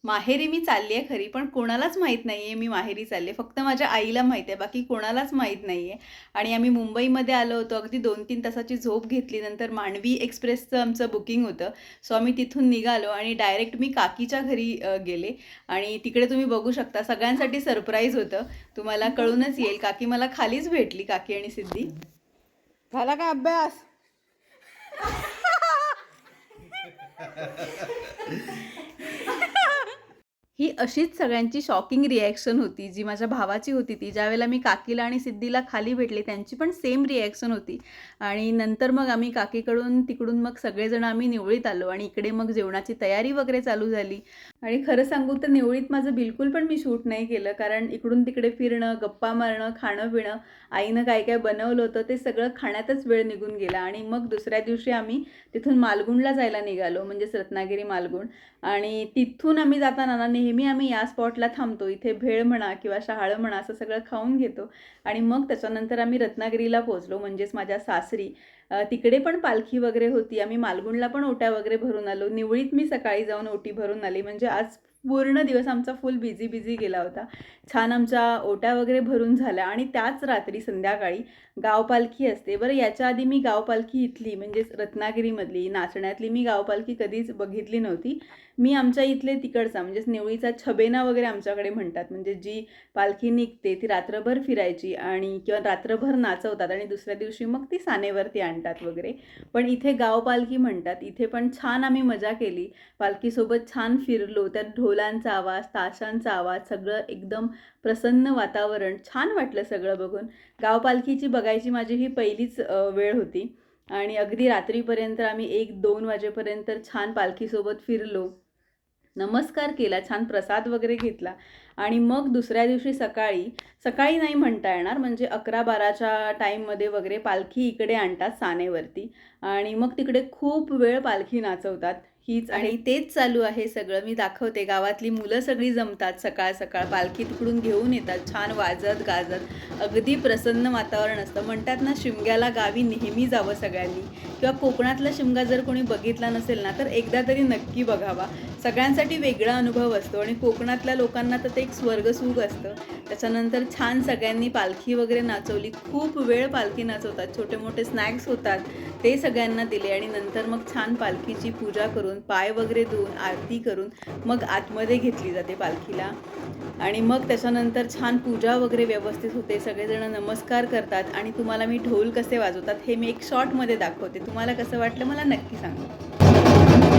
माहेरी मी चालली आहे खरी, पण कोणालाच माहीत नाही आहे मी माहेरी चालली आहे. फक्त माझ्या आईला माहीत आहे, बाकी कोणालाच माहीत नाही आहे. आणि आम्ही मुंबईमध्ये आलो होतो. अगदी 2-3 तासाची झोप घेतली. नंतर मांडवी एक्सप्रेसचं आमचं बुकिंग होतं. सो आम्ही तिथून निघालो आणि डायरेक्ट मी काकीच्या घरी गेले. आणि तिकडे तुम्ही बघू शकता, सगळ्यांसाठी सरप्राईज होतं. तुम्हाला कळूनच येईल, काकी मला खालीच भेटली, काकी आणि सिद्धी. झाला का अभ्यास? ही अशीच सगळ्यांची शॉकिंग रिॲक्शन होती, जी माझ्या भावाची होती ती. ज्यावेळेला मी काकीला आणि सिद्धीला खाली भेटले, त्यांची पण सेम रिॲक्शन होती. आणि नंतर मग आम्ही काकीकडून तिकडून मग सगळेजण आम्ही निवळीत आलो आणि इकडे मग जेवणाची तयारी वगैरे चालू झाली. आणि खरं सांगू तर निवळीत माझं बिलकुल पण मी शूट नाही केलं, कारण इकडून तिकडे फिरणं, गप्पा मारणं, खाणं-पिणं, आईनं काय काय बनवलं होतं ते सगळं खाण्यातच वेळ निघून गेला. आणि मग दुसऱ्या दिवशी आम्ही तिथून मालगुणला जायला निघालो, म्हणजेच रत्नागिरी मालगुण. आणि तिथून आम्ही जाताना ना नेहमी आम्ही या स्पॉटला थांबतो. इथे भेळ म्हणा किंवा शहाळं म्हणा असं सगळं खाऊन घेतो. आणि मग त्याच्यानंतर आम्ही रत्नागिरीला पोहोचलो, म्हणजेच माझ्या सासरी. तिकडे पण पालखी वगैरे होती. आम्ही मालगुणला पण ओट्या वगैरे भरून आलो. निवळीत मी सकाळी जाऊन ओटी भरून आली. म्हणजे आज पूर्ण दिवस आमचा फुल बिझी गेला होता. छान आमच्या ओट्या वगैरे भरून झाल्या. आणि त्याच रात्री संध्याकाळी गाव पालखी असते. बरं, याच्या आधी मी गाव पालखी इथली म्हणजेच रत्नागिरीमधली नाचण्यातली मी गाव पालखी कधीच बघितली नव्हती. मी आमच्या इथले तिकडचा म्हणजेच निवळीचा छबेना वगैरे आमच्याकडे म्हणतात. म्हणजे जी पालखी निघते ती रात्रभर फिरायची आणि किंवा रात्रभर नाचवतात आणि दुसऱ्या दिवशी मग ती सानेवरती आणतात वगैरे. पण इथे गाव पालखी म्हणतात. इथे पण छान आम्ही मजा केली. पालखीसोबत छान फिरलो. त्यात ढोलांचा आवाज, ताशांचा आवाज, सगळं एकदम प्रसन्न वातावरण. छान वाटलं सगळं बघून. गाव पालखीची बघायची माझी ही पहिलीच वेळ होती. आणि अगदी रात्रीपर्यंत आम्ही 1-2 वाजेपर्यंत छान पालखीसोबत फिरलो, नमस्कार केला, छान प्रसाद वगैरे घेतला. आणि मग दुसऱ्या दिवशी सकाळी सकाळी नाही म्हणता येणार, म्हणजे 11-12च्या टाईममध्ये वगैरे पालखी इकडे आणतात सानेवरती. आणि मग तिकडे खूप वेळ पालखी नाचवतात. हीच आणि तेच चालू आहे सगळं. मी दाखवते. गावातली मुलं सगळी जमतात सकाळ सकाळ, पालखी तिकडून घेऊन येतात छान वाजत गाजत. अगदी प्रसन्न वातावरण असतं. म्हणतात ना, शिमग्याला गावी नेहमी जावं सगळ्यांनी. किंवा कोकणातला शिमगा जर कोणी बघितला नसेल ना, तर एकदा तरी नक्की बघावा. सगळ्यांसाठी वेगळा अनुभव असतो. आणि कोकणातल्या लोकांना तर ते एक स्वर्गसुख असतं. त्याच्यानंतर छान सगळ्यांनी पालखी वगैरे नाचवली. खूप वेळ पालखी नाचवतात. छोटे मोठे स्नॅक्स होतात, ते सगळ्यांना दिले. आणि नंतर मग छान पालखीची पूजा करून, पाय वगैरे धुवून, आरती करून मग आतमध्ये घेतली जाते पालखीला. आणि मग त्याच्यानंतर छान पूजा वगैरे व्यवस्थित होते. सगळेजण नमस्कार करतात. आणि तुम्हाला मी ढोल कसे वाजवतात हे मी एक शॉर्टमध्ये दाखवते. तुम्हाला कसं वाटलं मला नक्की सांगा.